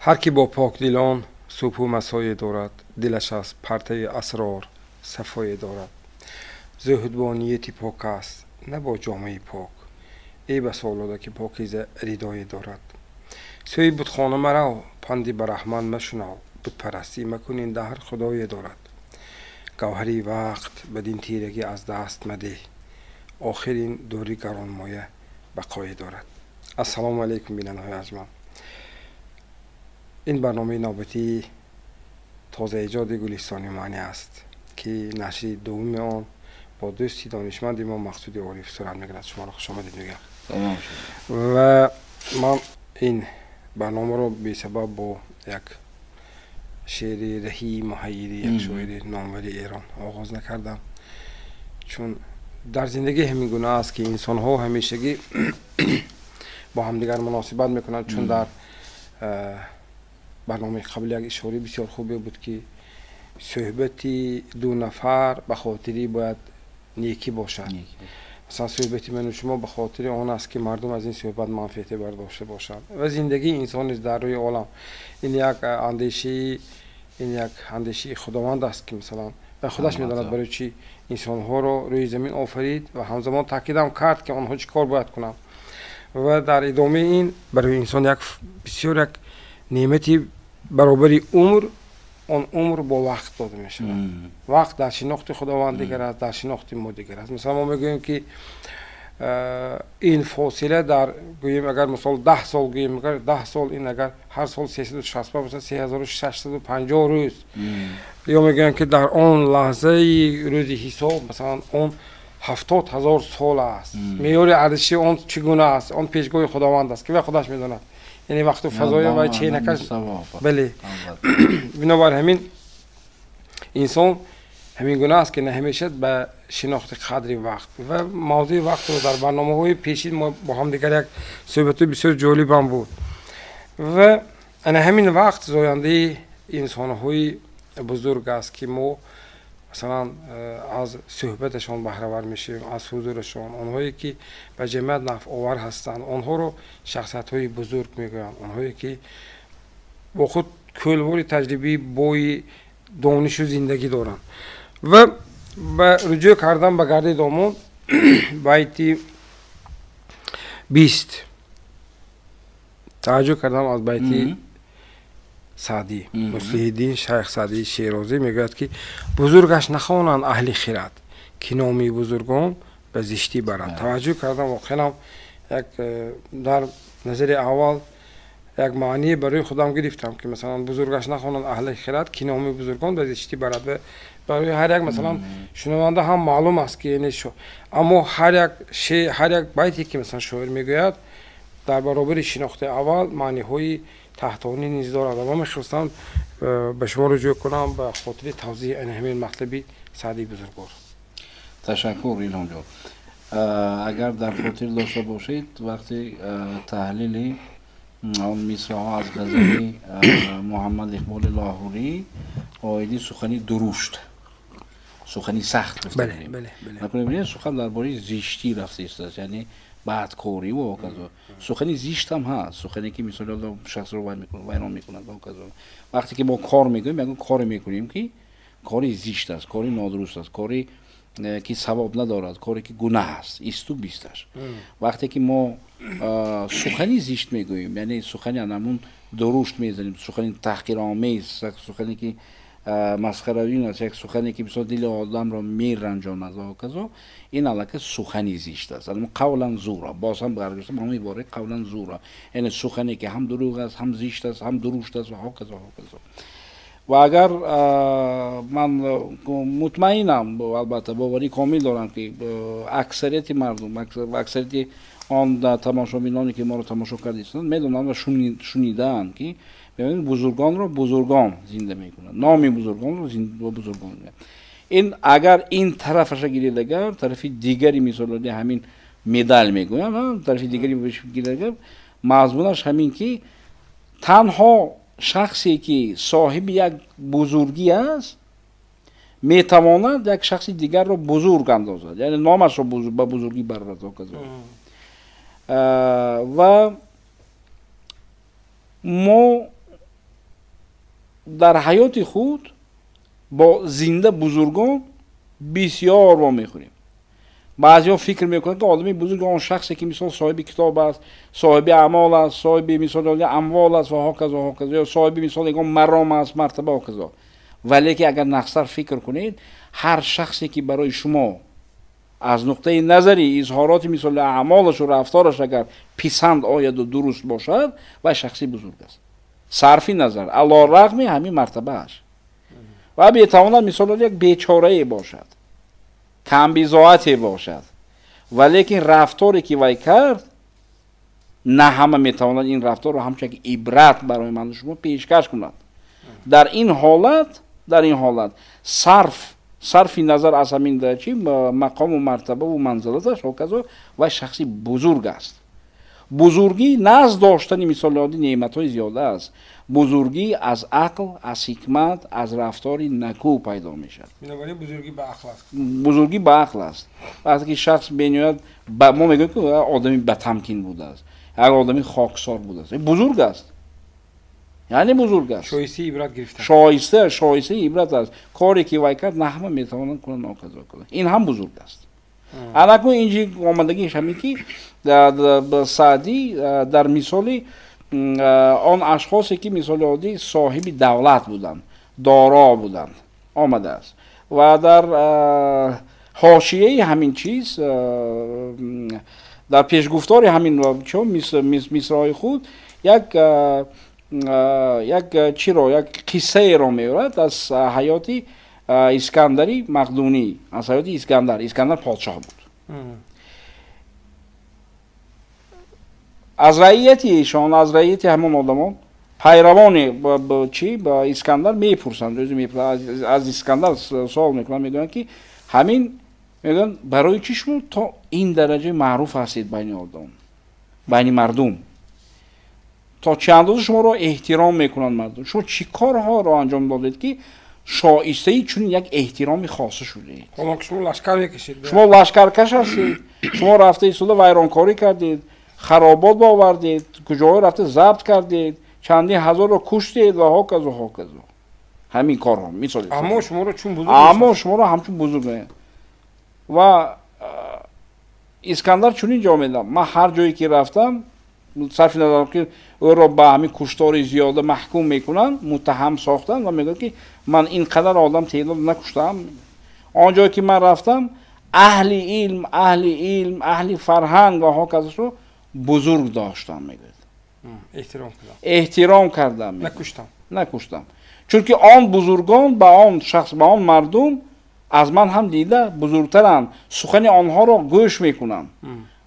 هر کی با پاک دلان صبح و مسای دارد، دلش از پرتو اسرار صفای دارد. زهد با نیتی پاک است، نه با جامعه پاک. ای بس آلوده که پاکیزه ردای دارد. سوی بتخانه مرو، پندی بر رحمان مشنو. بت پرستی مکنین دهر خدای دارد. گوهری وقت بدین تیرگی از دست مده. آخرین دوری گرانمایه بقای دارد. السلام علیکم بیننده های ارجمند. این برنامه نوبتی تازه ایجاد گلستان معنی است که نشر دوم آن با دوستی دانشمند ما مقصود عارف صورت میگیرد. شما را خوش آمدید میگم. و من این برنامه رو به سبب با یک شعر رهی محیری، یک شاعر نامور ایران آغاز نکردم، چون در زندگی همین گونه است که انسان ها همیشگی با همدیگر مناسبت میکنند. چون در برنامه قبل یک اشاره بسیار خوبی بود که صحبتی دو نفر به خاطری باید نیکی باشد. مثلا صحبتی من و شما به خاطر آن است که مردم از این صحبت منفعت برداشته باشند. و زندگی انسان در روی عالم این یک اندیشه خداوند است که مثلا و خودش میداند برای چی انسان ها رو روی زمین آفرید و همزمان تاکید هم کرد که آنها چی کار باید کنند. و در ادامه این برای انسان یک بسیار یک نعمتی برابر عمر، آن عمر با وقت داده می شود. وقت در شناخت خداوند دیگر است، در شناخت ما دیگر است. مثلا ما میگوییم که این فاصله در گوییم اگر مثلا 10 سال گوییم، اگر 10 سال این اگر هر سال 365 مثلا 3650 روز، یا میگن که در آن لحظه روزی حساب مثلا آن 70,000 سال است. معیار ارزشی آن چگونه است؟ آن پیشگوی خداوند است که خودش میداند. یعنی وقت و فضای و چینکش. بله. بنابر همین انسان همین گونه است که نه همیشه به شناخت قدر وقت و موضوع وقت رو در برنامه‌های پیشین ما با هم دیگر یک صحبت بسیار جالب هم بود. و انا همین وقت زاینده انسان‌های بزرگ است که ما مثلا از صحبتشان بهره ور میشیم، از حضورشان، آنهایی که به جمعیت نفع آور هستند، آنها رو شخصیت‌های بزرگ میگویند، آنهایی که با خود کلبار تجربی بوی دانش و زندگی دارند. و به رجوع کردن به گرد دامون بیت 20 توجه کردم از بیت سعدی، مصلح الدین شیخ سعدی شیرازی میگوید که بزرگش نخوانند اهل خرد که نامی بزرگان به زشتی برند. توجه کردم واقعا یک در نظر اول یک معنی برای خودم گرفتم که مثلا بزرگش نخوانند اهل خرد که نامی بزرگان به زشتی برند. و برای هر یک مثلا شنونده هم معلوم است که یعنی اما هر یک بیتی که مثلا شاعر میگوید در برابر شناخت اول معنی های تحتانی نیز دارد. و من میخواستم به شما رجوع کنم به خاطر توضیح این همین مطلبی سعدی بزرگوار. تشکر ایلهام جان. اگر در خاطر داشته باشید وقتی تحلیل آن مصرع‌ها از غزل محمد اقبال لاهوری آیدی سخنی درشت، سخنی سخت گفته بله بله نکنه ببینید سخن درباره زشتی رفته است، یعنی بدکاری و کذا. سخنی زشت هم هست، سخنی که مثلا شخص رو ویران میکنه و کذا. وقتی که ما کار میکنیم میگن کار میکنیم که کاری زشت است، کاری نادرست است، کاری که ثواب ندارد، کاری که گناه است، ایستو بیستش. وقتی که ما سخنی زشت میگوییم یعنی سخنی همون درشت میزنیم، سخنی تحقیرآمیز، سخنی که مسخره‌آمیز است، یک سخنی که بسیار دل آدم را میرنجاند و کذا، این البته سخنی زشت است. اما قولا زورا، باز هم برگشتم همین عبارت قولا زورا، یعنی سخنی که هم دروغ است، هم زشت است، هم درشت است و هکذا. و اگر من مطمئنم البته باوری کامل دارم که اکثریت مردم، اکثریت آن تماشابینانی که ما رو تماشا کردند میدونن و شنیدن که ببینید بزرگان رو بزرگان زنده میکنن، نام بزرگان رو زنده بزرگان میکنن. این اگر این طرفش گیریده طرف دیگری مثلا همین مدال میگویم، طرف دیگری گیریده مضمونش همین که تنها شخصی که صاحب یک بزرگی است میتواند یک شخص دیگر را بزرگ اندازد، یعنی نامش را به بزرگی برد. و ما در حیات خود با زنده بزرگان بسیار وا میخوریم. بعضیا فکر میکنن که آدمی بزرگ اون شخصی که مثلا صاحب کتاب است، صاحب اعمال است، صاحب مثلا اموال است و ها کذا یا صاحب مثلا مرام است، مرتبه و کذا. ولی که اگر نقصر فکر کنید، هر شخصی که برای شما از نقطه نظری اظهارات مثل اعمالش و رفتارش اگر پسند آید و درست باشد و شخصی بزرگ است. صرف نظر علی رغم همین مرتبه اش و بتواند مثلا یک بیچاره باشد، کم بضاعت باشد، ولی که رفتاری که وی کرد نه همه میتواند این رفتار رو همچون که عبرت برای من و شما پیشکش کند. در این حالت صرف نظر از همین درچی مقام و مرتبه و منزلتش و شخصی بزرگ است. بزرگی نه از داشتن مثال نعمت‌های زیاده است، بزرگی از عقل، از حکمت، از رفتاری نکو پیدا میشد. بنابراین بزرگی به عقل است. بزرگی به عقل است. وقتی که شخص بنیاد ما میگیم که آدمی بدتمکین بوده است، اگر آدمی خاکسار بوده است، بزرگ است. یعنی بزرگ است. شایسته عبرت گرفتن. شایسته عبرت است. کاری که وی کرد نه همه میتوانند کنند ناکذا کنند. این هم بزرگ است. الان اینجی آمدگیش همین که در سعدی در مثال آن اشخاصی که مثال عادی صاحب دولت بودند، دارا بودند آمده است و در حاشیه همین چیز در پیشگفتار همین مصرع خود یک قصه را میارد از حیات اسکندری مقدونی، از حیات اسکندر پادشاه بود. از رعیت ایشان، از رعیت همون آدمان پیروان با اسکندر میپرسند، از اسکندر سوال میکنن، میگن که همین میگن برای چی شما تا این درجه معروف هستید بین مردم، تا چه اندازه شما را احترام میکنن مردم، شما چی کارها را انجام دادید که شایسته چون یک احترامی خاصه شده؟ شما لشکر میکشید، شما لشکرکش هستید، شما رفته ایستاده ویرانکاری کردید، خرابات باوردید، کجاهای رفته ضبط کردید، چندین هزار را کشتید و ها کذا. همین کارها مثال. اما شما را چون بزرگ، اما شما را همچون بزرگ نه. و اسکندر چون اینجا میدم، من هر جایی که رفتم صرف ندارم که او را به همین کشتار زیاده محکوم میکنن، متهم ساختن و میگن که من اینقدر آدم تعداد نکشتم. آنجایی که من رفتم اهل علم، اهل فرهنگ و ها کذا بزرگ داشتم، میگه احترام کردم، نکشتم. چون که آن بزرگان به آن شخص، به آن مردم از من هم دیده بزرگترن، سخن آنها را گوش میکنن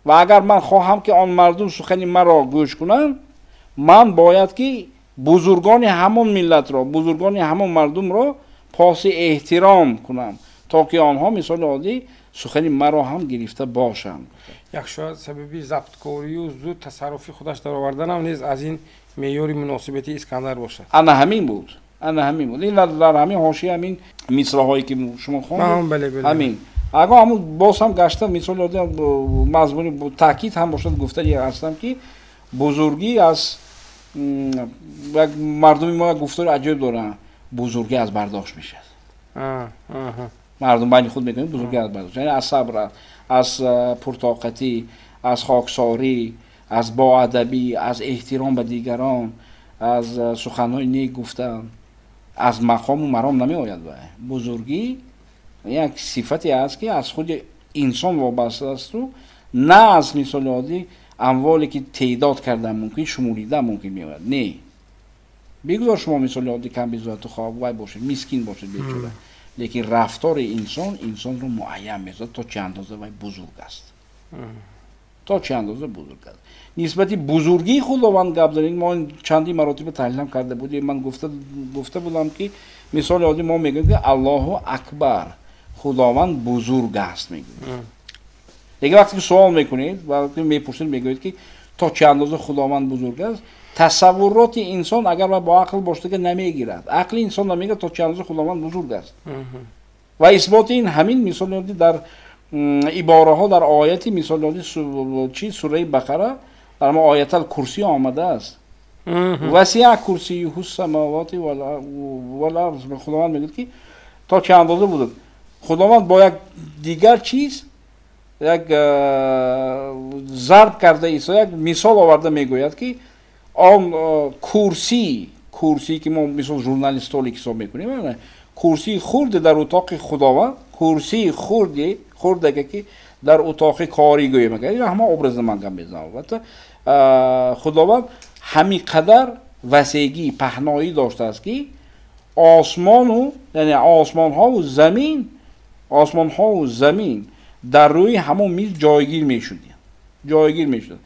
و اگر من خواهم که آن مردم سخن مرا گوش کنن، من باید که بزرگان همون ملت را، بزرگان همون مردم را پاس احترام کنم تا که آنها مثال عادی سخن مرا هم گرفته باشند. یک شاید سببی ضبط‌کاری و زود تصرفی خودش در آوردن هم نیز از این معیار مناسبتی اسکندر باشد. انا همین بود. این در همین حاشیه همین مصرع‌هایی که شما خواندید همین. اگر همون باز هم گشته مثال عادی مضمون تاکید هم باشد گفته هستم که بزرگی از مردم ما گفتار عجیب دارن، بزرگی از برداشت میشه. مردم بین خود میگن بزرگی از برداشت، یعنی از صبر، از پرطاقتی، از خاکساری، از باادبی، از احترام به دیگران، از سخنهای نیک گفتن، از مقام و مرام نمی آید. بزرگی یک صفتی است که از خود انسان وابسته است و نه از مثال عادی اموالی که تعداد کردن ممکن شمولیدن ممکن میاد. نه بگذار شما مثال عادی کم بزاعت و خواب وای باشید، مسکین باشید، بیچاره، لیکن رفتار انسان رو معین می‌سازد تا چه اندازه وای بزرگ است. نسبت بزرگی خداوند گپ زدیم، ما چندی مراتب تحلیل کرده بودیم. من گفته بودم که مثال عادی ما میگیم که الله اکبر، خداوند بزرگ است میگیم. دیگه وقتی که سوال میکنید وقتی میپرسید میگید که تا چه اندازه خداوند بزرگ است، تصورات انسان اگر با عقل باشه که نمیگیرد. عقل انسان نمیگه تا چه اندازه خداوند بزرگ است. و اثبات این همین مثال عادی در عباره ها در آیتی مثال عادی سوره بقره در ما آیت الکرسی آمده است وسیع کرسیه السماوات والارض. خداوند میگه که تا چه اندازه بود. خداوند با یک دیگر چیز یک ضرب کرده ایسا، یک مثال آورده میگوید که آن کرسی که ما مثل ژورنالیست‌ها حساب میکنیم، کرسی خورده در اتاق خداوند، کرسی خورده که در اتاق کاریگری میگه. این همه ابراز من میزنم. البته خداوند همین قدر وسیعی پهنایی داشته است که یعنی آسمان ها و زمین در روی همون میز جایگیر میشد.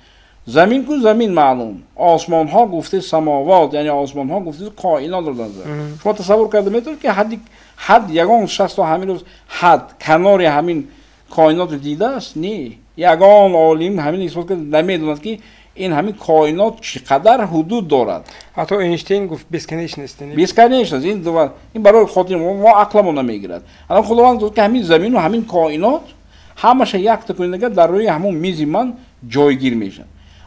زمین کو زمین معلوم، آسمان ها گفته سماوات، یعنی آسمان ها گفته کائنات رو داره. شما تصور کرده میتونید که حد یگان شخص همین روز حد کنار همین کائنات رو دیده است؟ نه. یگان عالم همین اثبات کرده نمیدوند که این همین کائنات چقدر حدود دارد. حتی اینشتین گفت بیسکنیشن است. این برای خاطر ما عقلمون نمیگیرد. الان خداوند گفت که همین زمین و همین کائنات همش یک تکونیگه در روی همون میز من جایگیر میشن.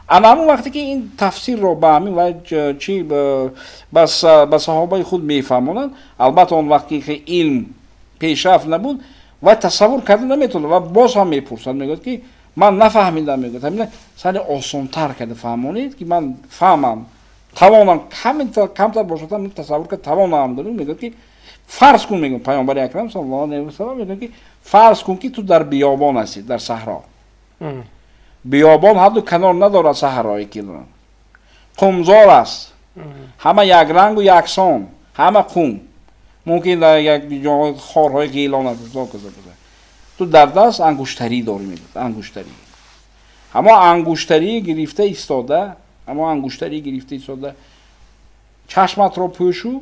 اما همون وقتی که این تفسیر رو به همین وجه چی به صحابه خود میفهمونن، البته اون وقتی که علم پیشرفت نبود و تصور کردن نمیتونه و باز هم میپرسن، میگه که من نفهمیدم، میگه همین سال آسان‌تر کرده فهمونید که من فهمم توانم کمتر باشد، من تصور که توانم دارم. میگه که فرض کن، میگه پیامبر اکرم صلی الله علیه و سلم میگه که فرض کن که تو در بیابان هستی، در صحرا. بیابان حد کنار نداره، صحرایی که دارن قمزار است، همه یک رنگ و یکسان، همه قم، ممکن در یک جای خارهای گیلان است. تو در دست انگشتری داری، میگه انگشتری، اما انگشتری گرفته ایستاده، چشمت رو پوشو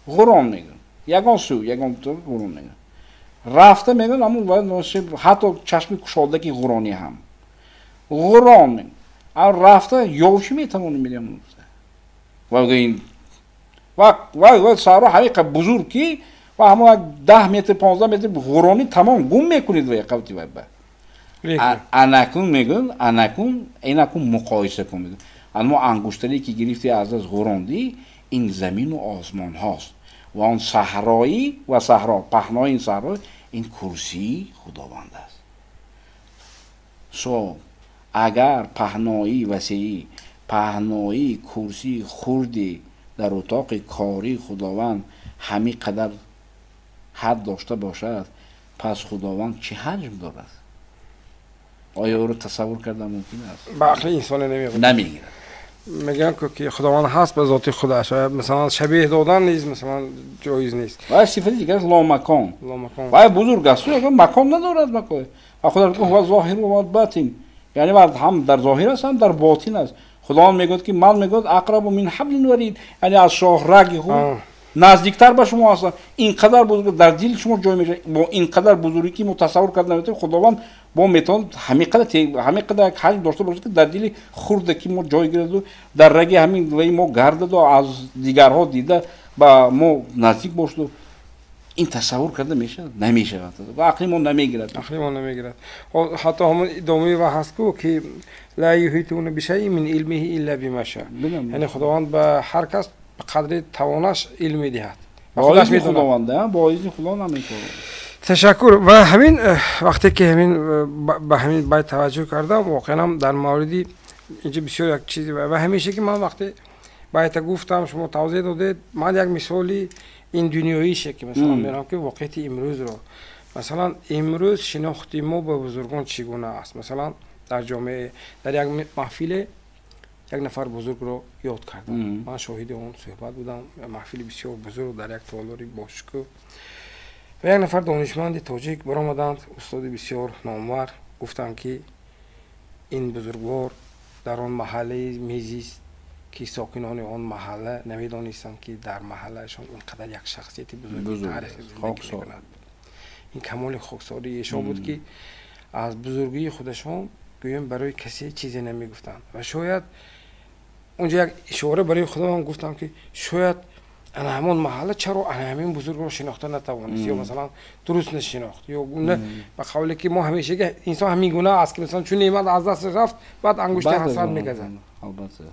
غرام میگن، یگان سو یگان تو غرام میگن رفته میگن، اما حتی چشمی کشاده که غرانی هم غرام میگن، اما رفته یوشی میتونی میگم و این و سارا همه بزرگ کی و همه 10 متر 15 متر غرانی تمام گم میکنید و یقوتی و انکون میگن، اینکون مقایسه کن میگن. اما انگشتری که گرفتی از غراندی، این زمین و آسمان هاست و آن صحرایی و صحرا، پهنای این صحرا، این کرسی خداوند است. اگر پهنایی وسیعی، پهنایی کرسی خوردی در اتاق کاری خداوند همین قدر حد داشته باشد، پس خداوند چه حجم دارد؟ آیا او رو تصور کردن ممکن است؟ با عقل انسان نمیگیرد. میگن که خداوند هست به ذات خودش، مثلا شبیه دادن نیست، مثلا جایز نیست. و صفت دیگه لامکان و بزرگ است، مکان ندارد. مکان خدا میگه ظاهر و باطن، یعنی هم در ظاهر است هم در باطن است. خداوند میگه که من میگه اقرب من حبل الورید، یعنی از شاه رگ خود نزدیکتر به شما هستم. اینقدر بزرگ در دل شما جای میشه، با اینقدر بزرگی که متصور کردن نمیتونه. خداوند با میتون همین قدر حجم داشته باشه که در دل خورده که ما جای گرفت، در رگ همین وی ما گرده و از دیگرها دیده با ما نزدیک باشه. این تصور کرده میشه؟ نمیشه و عقل ما نمیگیرد. حتی همون ادامه و هست که لا یحیطون بشیء من علمه الا بما شاء، یعنی خداوند به هر کس به قدر توانش علم میدهد. خودش میدونه، با اذن خدا نمیکنه. تشکر. و همین وقتی که به همین باید توجه کردم، واقعا هم در موردی اینجا بسیار یک چیزی و همیشه که من وقتی باید گفتم شما توضیح دادید، من یک مثالی این دنیاییشه که مثلا میرم که واقعیت امروز رو، مثلا امروز شناخت ما به بزرگان چگونه است. مثلا در جامعه در یک محفل یک نفر بزرگ رو یاد کردم، من شاهد اون صحبت بودم، محفل بسیار بزرگ در یک تالاری باشکوه و یک نفر دانشمند تاجیک برآمدند، استاد بسیار نامور، گفتند که این بزرگوار در آن محله میزی است که ساکنان آن محله نمیدانستند که در محلهشان اینقدر یک شخصیت بزرگ تاریخی زندگی می‌کند. این کمال خاکساری ایشان بود که از بزرگی خودشان گویم برای کسی چیزی نمیگفتند و شاید اونجا یک اشاره برای خودم گفتم که شاید انا همون محله چرا انا همین بزرگ رو شناخته نتوانست یا مثلا درست نشناخت یا گونه به قولی که ما همیشه که انسان همین گونه است که مثلا چون نعمت از دست رفت بعد انگشت حسد میگذارد. البته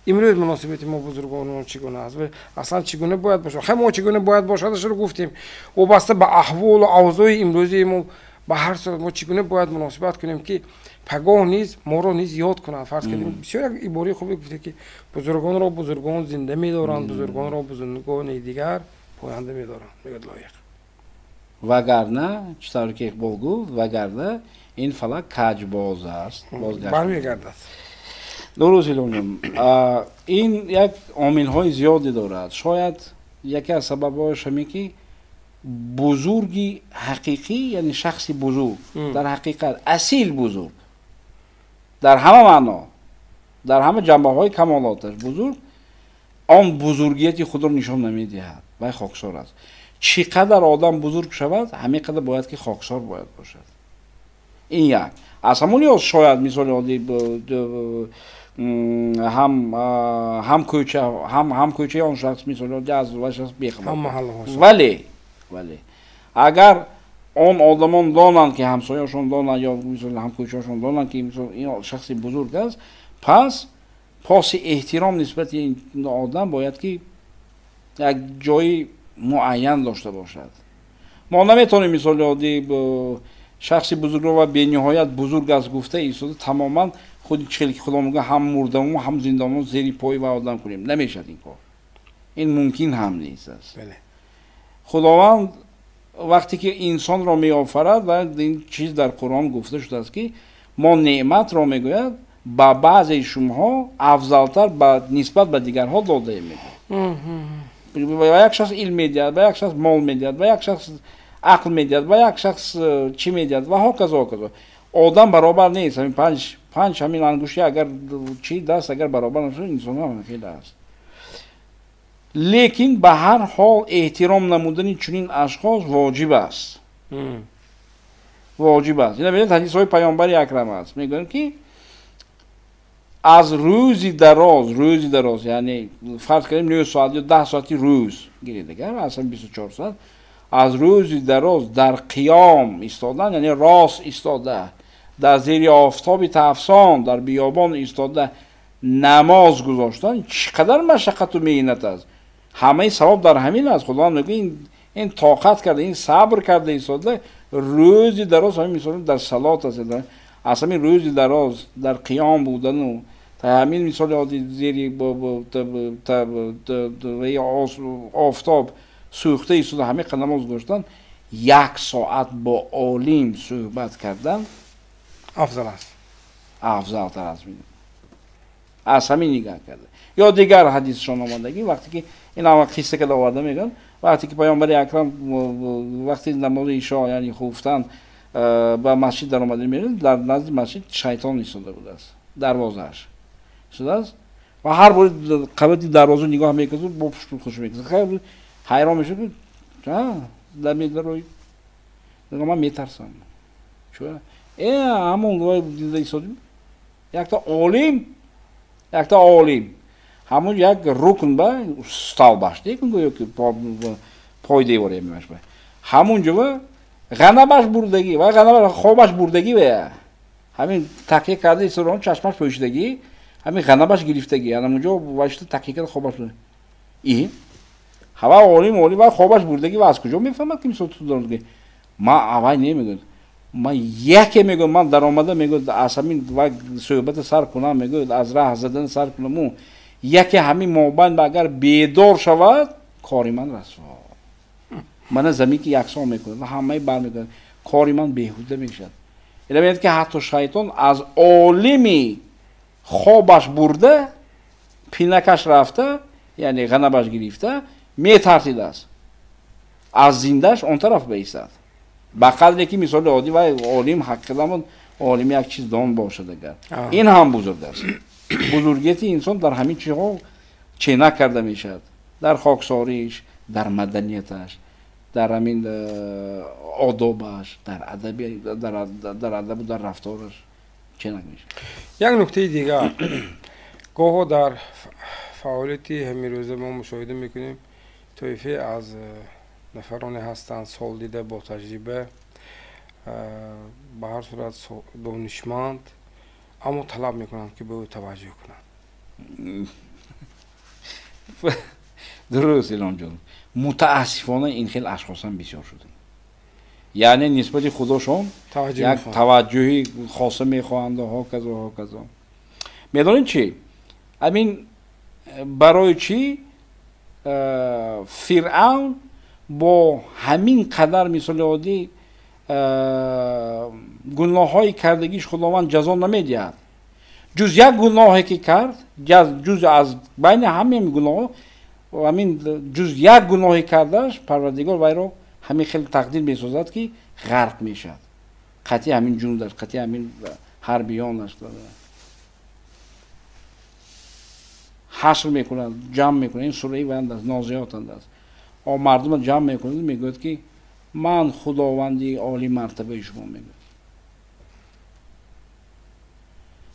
امروز مناسبت ما بزرگان چگونه است و اصلا چگونه باید باشه؟ خیلی ما چگونه باید باشدش رو گفتیم وابسته به احوال و اوضاع امروزی ما به هر صورت ما چگونه باید مناسبت کنیم که پگاه نیز ما رو نیز یاد کنند. فرض کنیم بسیار یک عباره خوبی گفته که بزرگان را بزرگان زنده می‌دارند، بزرگان را بزرگان دیگر پاینده می‌دارند. میگه لایق. وگرنه چطور که اقبال گفت وگرنه این فلک کج باز است. برمیگردد. درست می‌گویم. این یک عامل‌های زیادی دارد. شاید یکی از سبب‌هاش همین که بزرگی حقیقی یعنی شخصی بزرگ در حقیقت اصیل بزرگ در همه معنا در همه جنبه‌های کمالاتش بزرگ آن بزرگیت خود را نشان نمی‌دهد و خاکسار است. چقدر آدم بزرگ شود همینقدر باید که خاکسار باید باشد. این یک از همونی شاید مثال هم کوچه آن شخص مثال از شخص بیخبر ولی اگر آن آدمان دانند که همسایه‌شان دانند یا مثلا همکوچه‌شان دانند که مثلا این شخصی بزرگ است پس پاس احترام نسبت این آدم باید که یک جای معین داشته باشد. ما نمیتونیم مثال عادی شخصی بزرگ رو و به نهایت بزرگ است گفته ایستاده تماما خود چیزی که خدا میگه هم مردم و هم زنده‌مون زیر پای و آدم کنیم نمیشه این کار. این ممکن هم نیست است. بله. خداوند وقتی که انسان را می آفرد و این چیز در قرآن گفته شده است که ما نعمت را میگوید با بعضی شماها افضلتر نسبت به دیگرها داده میگه. و یک شخص علم میدهد و یک شخص مال میدهد و یک شخص عقل میدهد و یک شخص چی میدهد و ها کذا آدم برابر نیست. همین پنج همین انگشتی اگر چی دست اگر برابر نشه انسان هم خیلی است. لیکن به هر حال احترام نمودن چنین اشخاص واجب است. واجب است. اینا ببینید حدیث های پیامبر اکرم است. میگن که از روزی دراز یعنی فرض کنیم 9 ساعت یا 10 ساعتی روز گیرید دیگه اصلا 24 ساعت از روزی دراز در قیام ایستادن یعنی راست ایستاده در زیر آفتاب تفسان در بیابان ایستاده نماز گذاشتن چقدر مشقت و محنت است. همه ثواب در همین است. خدا میگه این طاقت کرده این صبر کرده ایستاده روزی دراز همین مثلا در صلات است اصلا این روزی دراز در قیام بودن و تا همین مثال عادی زیر آفتاب سوخته ایستاده همه نماز گذاشتن 1 ساعت با عالم صحبت کردن افضل است. افضل تر است میگه. از همین نگاه کرده. یا دیگر حدیثشان آمدگی وقتی که این هم قصه که آورده میگن وقتی که پیامبر اکرم وقتی نماز عشا یعنی خفتن به مسجد در آمده میرن در نزد مسجد شیطان ایستاده بوده است دروازه‌اش ایستاده است و هر بار قبل دروازه نگاه میکنه با خوش میکنه خیلی حیران میشه که در میدروی من میترسم چون همون روی دیده ایستادیم یک تا عالم همون یک رکن با استال باش دیگه گویا که پای دیواره میمش با همونجا غنبش بردگی و غنبش خوابش بردگی و همین تکیه کرده ایستادن چشمش پوشیدگی همین غنبش گرفتگی همونجا واشته تکیه کرده خوابش برده این هوا عالم و خوابش بردگی و از کجا میفهمد که میشه تو دارد ما اول نمیگم ما یکی میگم من در آمده میگم از همین و صحبت سر کنم میگم از راه زدن سر کنم یکی همین موبایل اگر بیدار شود کاری من رسوا من زمین که یکسان میکنه و همه برمیگردن کاری من بیهوده میشد. اینا میگه که حتی شیطان از عالمی خوابش برده پینکش رفته یعنی غنبش گرفته میترسیده است از زندهش اون طرف بیستد با قدری که مثال عادی و عالم حقیقتا عالم یک چیز دان باشه دیگر این هم بزرگ است. بزرگیت انسان در همین چیزها چه نکرده میشد در خاکساریش در مدنیتش در همین آدابش در ادب و در رفتارش چه نمیشه. یک نکته دیگر گاه در فعالیتی همین روز ما مشاهده میکنیم طایفه از نفرانی هستند سال دیده با تجربه به هر صورت دانشمند اما طلب میکنند که به او توجه کنند. درست الان جان متاسفانه این خیلی اشخاص هم بسیار شده یعنی نسبت خودشون یک توجهی خاصه میخواهند ها کذا میدونین چی همین برای چی فرعون با همین قدر مثال عادی گناه‌های کردگیش خداوند جزا نمیدهد جز یک گناهی که کرد جز از بین همین گناه همین جز یک گناهی کردش پروردگار وی را همین خیلی تقدیر میسازد که غرق میشد قطعی همین جون داشت قطعی همین حربیانش داره حشر میکنند جمع میکنند این سوره وند است نازعات است و مردم جمع میکنند میگوید که من خداوندی عالی مرتبه شما میگوید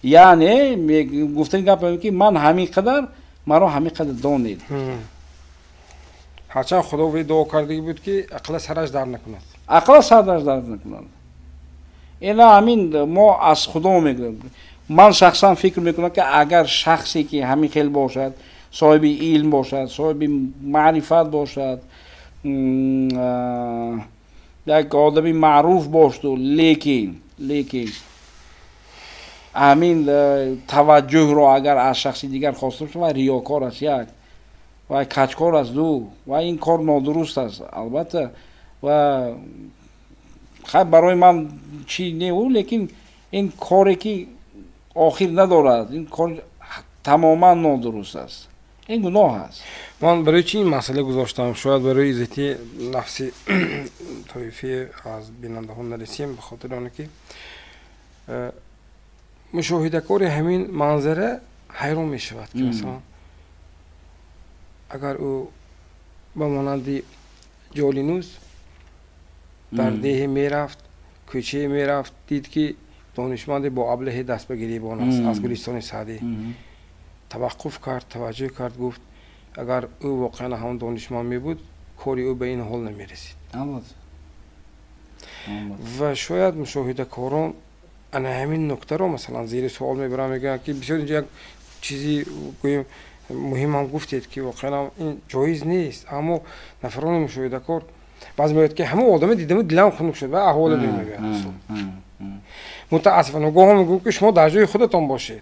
یعنی گفتن گپ که من همین قدر مرا همین قدر دانید هرچند خدا وی دعا کرده بود که عقل سرش در نکند عقل سرش در نکند اینا همین ما از خدا میگیم من شخصا فکر میکنم که اگر شخصی که همین خیل باشد صاحب علم باشد صاحب معرفت باشد یک آدمی معروف باشد لیکن همین توجه رو اگر از شخصی دیگر خواسته باشه و ریاکار است یک و کچکار است دو و این کار نادرست است البته و خب برای من چی نه لیکن این کاری که آخر ندارد این کار تماما نادرست است این گناه است من برای چی این مسئله گذاشتم شاید برای عزتی نفسی طایفه از بیننده ها نرسیم به خاطر آنه که مشاهده کار همین منظره حیران می شود که مثلا اگر او به مانند جالینوس در دیه می رفت کوچه می رفت دید که دانشمند با ابله دست به گریبان است از گلستان سعدی توقف کرد توجه کرد گفت اگر او واقعا هم دانشمند می بود کاری او به این حال نمی رسید و شاید مشاهده کاران انا همین نکته رو مثلا زیر سوال میبرم میگن که بسیار اینجا یک چیزی مهم هم گفتید که واقعا این جایز نیست اما نفران مشاهده کار بعضی میگوید که همه آدم دیدم دلم خنک شد و احوال دل میگه متاسفانه گاه هم میگم که شما در جای خودتان باشید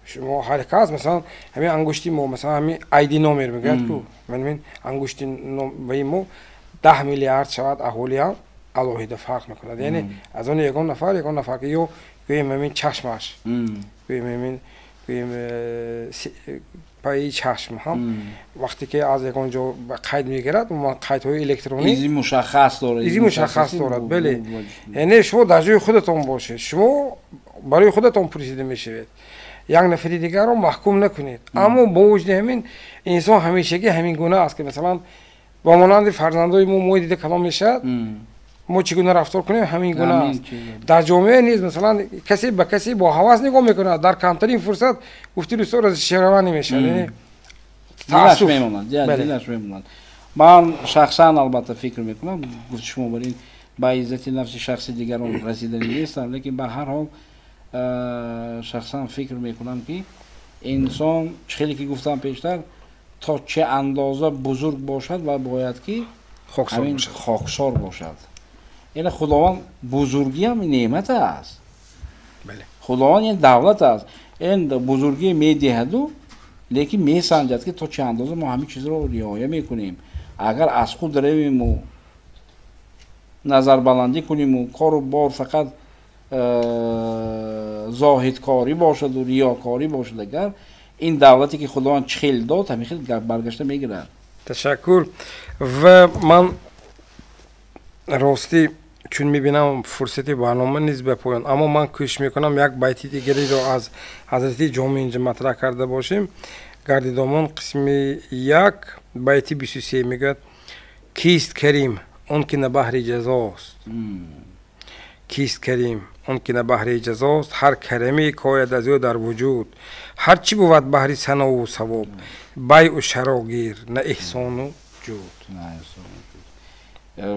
شما هر کس مثلا همین انگشتی ما مثلا همین ایدی نامر میگه که من انگشتی نام ما 10 میلیارد شود احوالی هم الهیده فرق میکند یعنی از اون یگان نفر که یا گویم همین چشمش گویم همین پای چشم هم وقتی که از یگان جا قید میگیرد اون قیدهای الکترونی ایزی مشخص دارد بله یعنی شما در جای خودتون باشید شما برای خودتون پرسیده میشوید یک نفری دیگر رو محکوم نکنید اما با وجود همین انسان همیشگی همین گونه است که مثلا با مانند فرزندای ما دیده کلام میشد ما چگونه رفتار کنیم همین گونه است در جامعه نیز مثلا کسی به کسی با هوس نگاه میکنه در کمترین فرصت گفتی رسول از شهروان نمیشه یعنی دلش میموند من شخصا البته فکر میکنم گفت شما برین با عزت نفس شخص دیگران رسیدنی نیستم لیکن به هر حال شخصا فکر میکنم که انسان خیلی که گفتم پیشتر تا چه اندازه بزرگ باشد و باید که خاکسار باشد این خداوند بزرگی هم نعمت است بله خداوند این دولت است این بزرگی میدهد لیکن میسنجد که تا چه اندازه ما همین چیز رو رعایت میکنیم اگر از خود رویم و نظر بلندی کنیم و کارو بار فقط زاهدکاری باشد و ریاکاری باشد اگر این دولتی که خداوند چخیل داد همین خیلی برگشته میگیرد تشکر و من راستی چون میبینم فرصتی برنامه نیست به پایان اما من کوشش میکنم یک بیتی دیگری رو از حضرت جامع اینجا مطرح کرده باشیم گردیدامان قسم 1 بیتی 23 میگه کیست کریم اون که نه بحر جزاست کیست کریم اون که نه بحر جزاست هر کرمی کاید از او در وجود هر چی بود بحر ثنا و ثواب بیع و شراگیر نه احسان و موجود.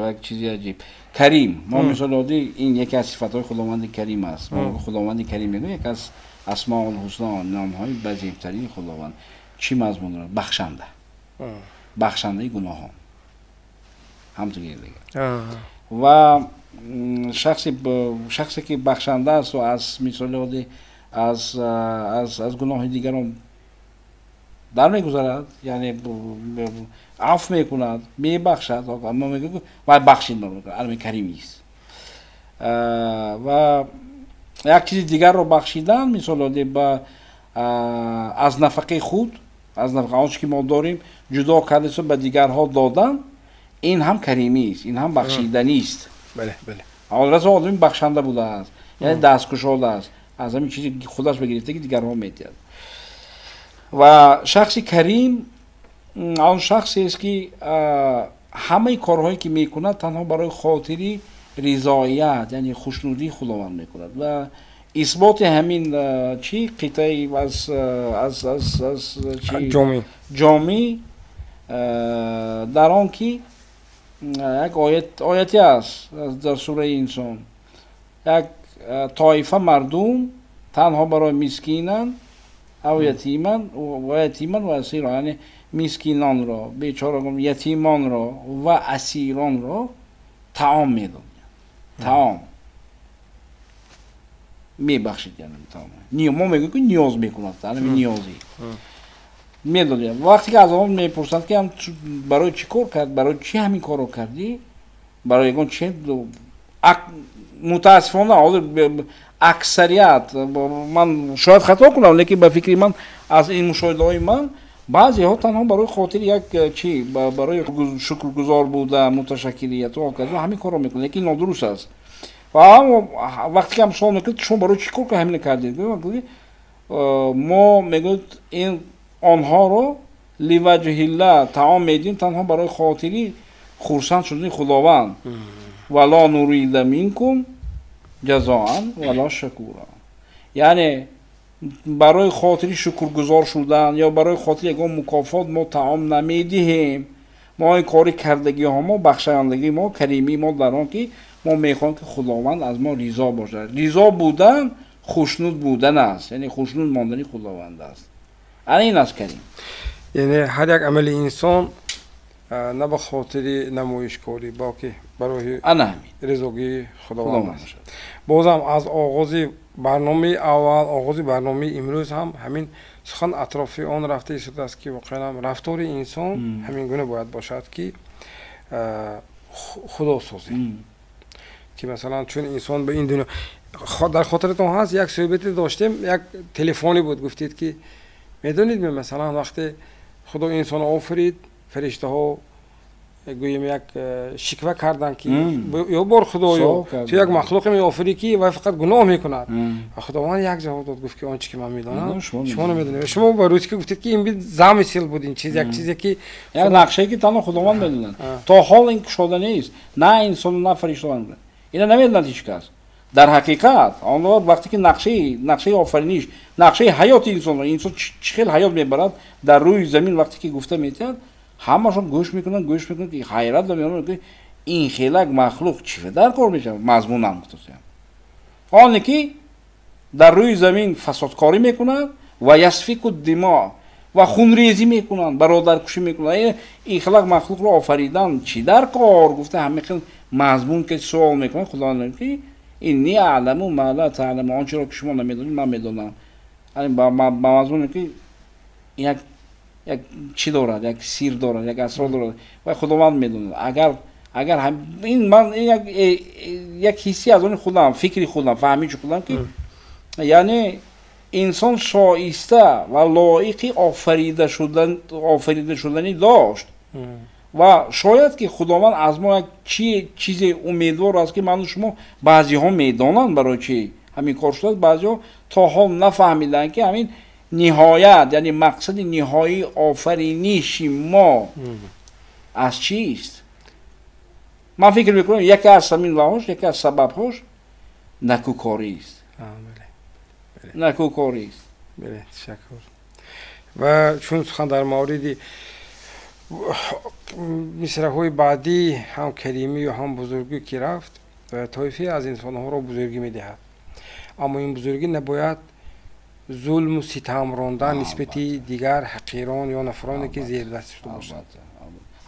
و چیزی عجیب کریم ما مثال آدی این یکی از صفات‌های خداوند کریم است. ما خداوند کریم میگیم یک از اسماء الحسنا نام‌های بزرگترین خداوند چی مضمون داره؟ بخشنده. بخشنده گناهان. همونطور دیگه. و شخصی که بخشنده است و از مثال آدی از گناه دیگران در میگذارد یعنی عفو میکند میبخشد اما میگه و بخشید میکنه علم کریمی است و یک چیز دیگر رو بخشیدن مثلا با از نفقه خود از نفقه آنچه که ما داریم جدا کردن به دیگرها دادن این هم کریمی است این هم بخشیدنی است. بله بله حضرت آدم بخشنده بوده است یعنی دستگشاده است از همین چیزی که خودش بگیرده که دیگرها میدهد. و شخص کریم آن شخصی است که همه کارهایی که میکند تنها برای خاطری رضایت یعنی خوشنودی خداوند میکند و اثبات همین چی قطعی از چی جامع در آن که یک آیتی است در سوره انسان یک طایفه مردم تنها برای مسکینان او یتیمان و اسیران یعنی مسکینان را بیچارگان یتیمان را و اسیران را طعام میدن طعام میبخشید یعنی طعام ما میگیم که نیاز میکنند یعنی نیازی میدادیم وقتی که از آن میپرسند که هم برای چی کار کرد برای چی همین کارو کردی برای یگان چه متاسفانه اکثریت من شاید خطا کنم لیکن به فکر من از این مشاهده های من بعضی ها تنها برای خاطر یک چی برای شکرگزار بوده متشکریت و همین کارو میکنه لیکن نادرست است و وقتی که هم سوال میکنید شما برای چی کار که همین کردید ما میگوید این آنها رو لوجه الله طعام میدیم تنها برای خاطری خرسند شدن خداوند ولا نريد منکم جزاء ولا شکورا یعنی برای خاطری شکرگزار شدن یا برای خاطر یگان مکافات ما طعام نمیدیم ما این کاری کردگی ها ما بخشایندگی ما کریمی ما در آن که ما میخوایم که خداوند از ما رضا باشه رضا بودن خوشنود بودن است یعنی خوشنود ماندنی خداوند است این است کریم یعنی هر یک عمل انسان نه به خاطر نمایشکاری باقی برای رضاگی خداوند است. بازم از آغاز برنامه اول آغاز برنامه امروز هم همین سخن اطراف آن رفته شده است که واقعا رفتار انسان همین گونه باید باشد که خدا سازی که مثلا چون انسان به این دنیا در خاطرتون هست یک صحبتی داشتیم یک تلفنی بود گفتید که میدونید مثلا وقتی خدا انسان آفرید فرشته ها گویم یک شکوه کردن که یا بار خدایا تو یک مخلوق می آفری که و فقط گناه میکند و خداوند یک جواب داد گفت که آنچه که من میدونم شما نمیدونید شما با روزی که گفتید که این بی زامسیل بود این چیز یک چیزی که یک نقشه که تنها خداوند میدونن تا حال این شده نیست نه انسان نه فرشته اینا نمیدونن هیچ کس در حقیقت آنها وقتی که نقشه آفرینش نقشه حیات انسان چه خیلی حیات میبرد در روی زمین وقتی که گفته میاد همشون گوش میکنن که حیرت دارن که این خیلی مخلوق چی در کار میشه مضمون هم گفتم آنی که در روی زمین فسادکاری میکنن و یسفیک الدماء و خونریزی میکنن برادرکشی میکنن این خیلی مخلوق رو آفریدن چی در کار گفته همه خیلی مضمون که سوال میکنن خدا نمیگه اینی اعلم ما لا تعلم آنچه را که شما نمیدونید من میدونم یعنی با مضمون که یک چی دارد یک سیر دارد یک اسرار دارد و خداوند میدونه اگر هم این من یک حسی از اون خودم فکری خودم فهمیش خودم که یعنی انسان شایسته و لایق آفریده شدنی داشت و شاید که خداوند از ما یک چیز امیدوار است که من شما بعضی ها میدانند برای چی همین کار شد بعضی ها تا حال نفهمیدن که همین نهایت یعنی مقصد نهایی آفرینش ما از چیست من فکر میکنم یکی از همین راهش یکی از سببهاش نکوکاری است نکوکاری است بله تشکر و چون سخن در موردی مصرع‌های بعدی هم کریمی و هم بزرگی که رفت و طایفه از انسان‌ها را بزرگی می‌دهد. اما این بزرگی نباید ظلم و ستم راندن نسبت دیگر حقیران یا نفرانی که زیر دست شده باشند.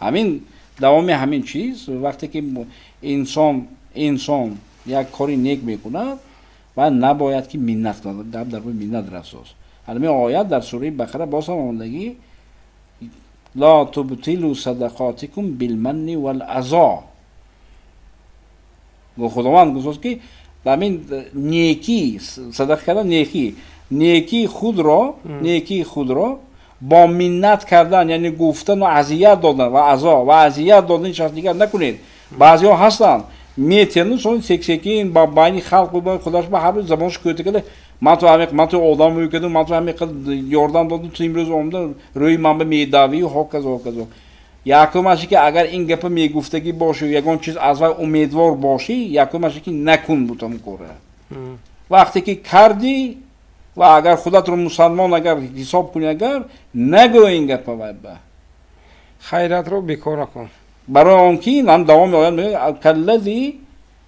همین دوام همین چیز وقتی که انسان یک کاری نیک میکند و نباید که منت کند، در روی منت رساس. همین آیات در سوره بقره باز هم آمدگی لا تبطلوا صدقاتکم بالمن والعذا. و خداوند گفت که همین نیکی صدقه کردن نیکی خود را با منت کردن یعنی گفتن و اذیت دادن و عذا و اذیت دادن هیچ دیگر نکنید. بعضیا هستن میتونن چون سکسکین با بین خلق و خودش به هر زبانش کوته کنه من تو آدم میگم من تو همین یاردم دادم تو امروز اومدم روی من به میداوی و هاکازو یکمش که اگر این گپ میگفتگی باشه یگان چیز از امیدوار باشی یکمش که نکن بودم کوره وقتی که کردی و اگر خودت رو مسلمان اگر حساب کنی اگر نگو این گپ با خیرات رو بیکار نکن برای آنکه من دوام آیات میگه کلذی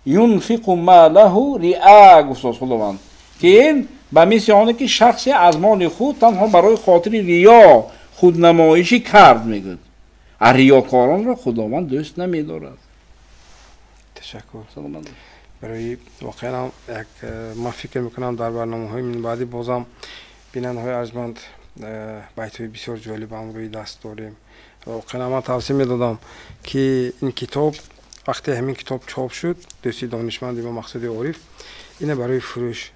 ينفق ماله رئا گفت خداوند که این به مثل آنه که شخصی از مال خود تنها برای خاطر ریا خودنمایشی کرد میگه ریاکاران را خداوند دوست نمیدارد. تشکر. برای واقعا من فکر میکنم در برنامه‌های من بعدی بازم بیننده‌های ارجمند بیت‌های بسیار جالب هم روی دست داریم. واقعا من توصیه میدادم که این کتاب وقتی همین کتاب چاپ شد دوستی دانشمند و مقصود عارف اینه برای فروش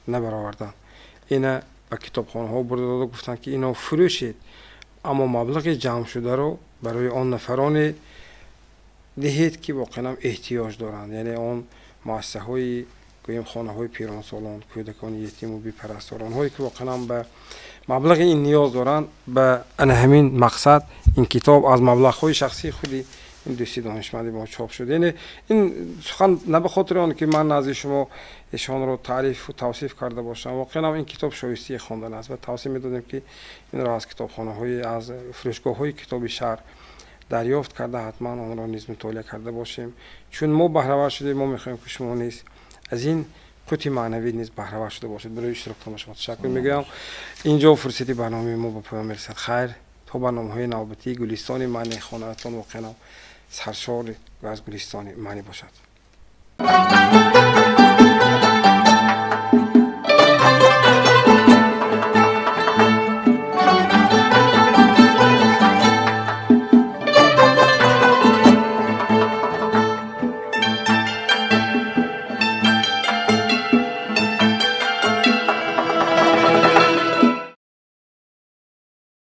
نبرآوردن. اینه به کتابخانه‌ها برده داده گفتن که اینا فروشید اما مبلغ جمع شده رو برای آن نفران دهید که واقعا احتیاج دارند یعنی آن مؤسسه‌های گویم خانه‌های پیران سالان کودکان یتیم و بی‌پرستاران هایی که واقعا به مبلغ این نیاز دارند به همین مقصد این کتاب از مبلغ‌های شخصی خودی این دوستی دانشمندی ما چاپ شده. یعنی این سخن نه به خاطر آن که من نزد شما ایشان رو تعریف و توصیف کرده باشم واقعا این کتاب شایسته خواندن است و توصیه می‌دادیم که این را از کتابخانه‌های از فروشگاه‌های کتاب شهر دریافت کرده حتما آن را نیز مطالعه کرده باشیم چون ما بهره‌ور شده ما می‌خوایم که شما نیز از این قوت معنوی نیز بهره‌ور شده باشید. برای اشتراکتان شما تشکر می‌گویم. اینجا فرصتی برنامه ما به پایان می‌رسد. خیر تا برنامه‌های نوبتی گلستان معنی خانه‌تان واقعا سرشار و از گلستان معنی باشد.